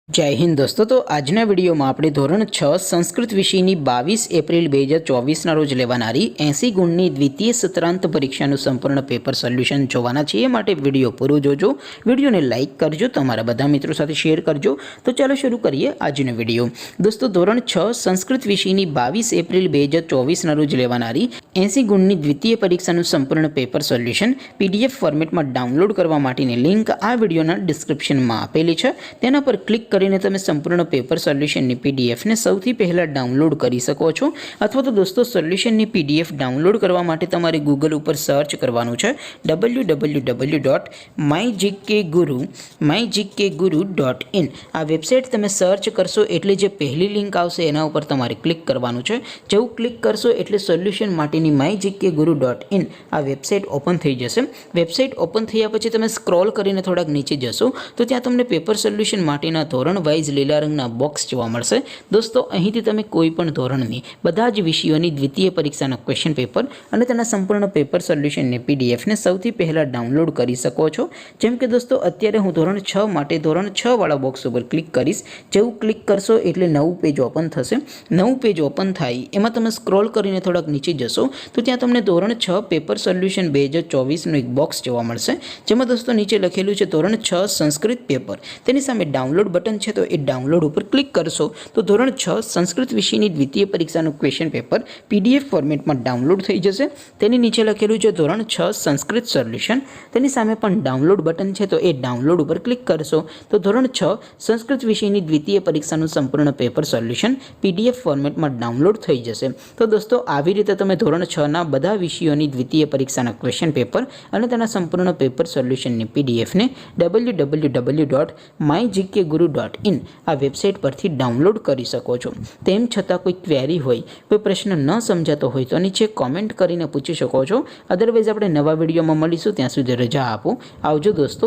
जय हिंद दोस्तों। तो आजना विडियो में આપણે ધોરણ 6 સંસ્કૃત વિષયની 22 એપ્રિલ 2024 ના રોજ લેવાનારી 80 ગુણની દ્વિતીય સત્રાંત પરીક્ષાનું સંપૂર્ણ પેપર સોલ્યુશન જોવાના છે। એ માટે વિડિયો પૂરો જોજો, વિડિયોને લાઈક કરજો, તમારા બધા મિત્રો સાથે શેર કરજો। તો ચાલો શરૂ કરીએ આજનો વિડિયો। દોસ્તો ધોરણ 6 સંસ્કૃત વિષયની 22 એપ્રિલ 2024 ના રોજ લેવાનારી 80 ગુણની દ્વિતીય પરીક્ષાનું સંપૂર્ણ પેપર સોલ્યુશન PDF ફોર્મેટમાં ડાઉનલોડ કરવા માટેની લિંક આ વિડિયોના ડિસ્ક્રિપ્શનમાં આપેલી છે। તેના પર ક્લિક કરીને તમે સંપૂર્ણ પેપર સોલ્યુશનની PDF ને સૌથી પહેલા ડાઉનલોડ કરી શકો છો। અથવા તો દોસ્તો સોલ્યુશનની PDF ડાઉનલોડ કરવા માટે તમારે ગૂગલ ઉપર સર્ચ કરવાનું છે www.mygkguru.in। આ વેબસાઇટ તમે સર્ચ કરશો એટલે જે પહેલી લિંક આવશે એના ઉપર તમારે ક્લિક કરવાનું છે। જેવું ક્લિક કરશો એટલે સોલ્યુશન માટેની mygkguru.in આ વેબસાઇટ ઓપન થઈ જશે। વેબસાઇટ ઓપન થયા પછી તમે સ્ક્રોલ કરીને થોડાક નીચે જશો તો ત્યાં તમને પેપર સોલ્યુશન માટેના ધોરણ વાઇઝ લીલા રંગના બોક્સ જોવા મળશે। દોસ્તો અહીંથી તમે કોઈ પણ ધોરણની બધા જ વિષયોની દ્વિતીય પરીક્ષાના ક્વેશ્ચન પેપર અને તેના સંપૂર્ણ પેપર સોલ્યુશનની PDF ને સૌથી પહેલા ડાઉનલોડ કરી શકો છો। જેમ કે દોસ્તો અત્યારે હું ધોરણ 6 માટે ધોરણ 6 વાળા બોક્સ ઉપર ક્લિક કરીશ। જેવું ક્લિક કરશો એટલે નવું પેજ ઓપન થશે। નવું પેજ ઓપન થાય એમાં તમે સ્ક્રોલ કરીને થોડાક નીચે જશો તો ત્યાં તમને ધોરણ 6 પેપર સોલ્યુશન 2024 નું એક બોક્સ જોવા મળશે। જેમાં દોસ્તો નીચે લખેલું છે ધોરણ 6 સંસ્કૃત પેપર। તેની સામે ડાઉનલોડ બટન છે તો એ ડાઉનલોડ ઉપર ક્લિક કરશો તો ધોરણ 6 સંસ્કૃત વિષયની દ્વિતીય પરીક્ષાનું ક્વેશ્ચન પેપર PDF ફોર્મેટમાં ડાઉનલોડ થઈ જશે। તેની નીચે લખેલું છે ધોરણ 6 સંસ્કૃત સોલ્યુશન। તેની સામે પણ ડાઉનલોડ બટન છે તો એ ડાઉનલોડ ઉપર ક્લિક કરશો તો ધોરણ 6 સંસ્કૃત વિષયની દ્વિતીય પરીક્ષાનું સંપૂર્ણ પેપર સોલ્યુશન PDF ફોર્મેટમાં ડાઉનલોડ થઈ જશે। તો દોસ્તો આવી રીતે તમે ધોરણ 6 ના બધા વિષયોની દ્વિતીય પરીક્ષાના ક્વેશ્ચન પેપર અને તેના સંપૂર્ણ પેપર સોલ્યુશનની PDF ને www.mygkguru.in આ વેબસાઇટ પરથી ડાઉનલોડ કરી શકો છો। તેમ છતાં કોઈ ક્વેરી હોય, કોઈ પ્રશ્ન ન સમજાતો હોય તો નીચે કોમેન્ટ કરીને પૂછી શકો છો। અદરવાઇઝ આપણે નવા વિડીયોમાં મળીશું, ત્યાં સુધી રજા આપો। આવજો દોસ્તો।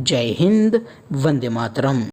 જય હિન્દ, વંદે માતરમ।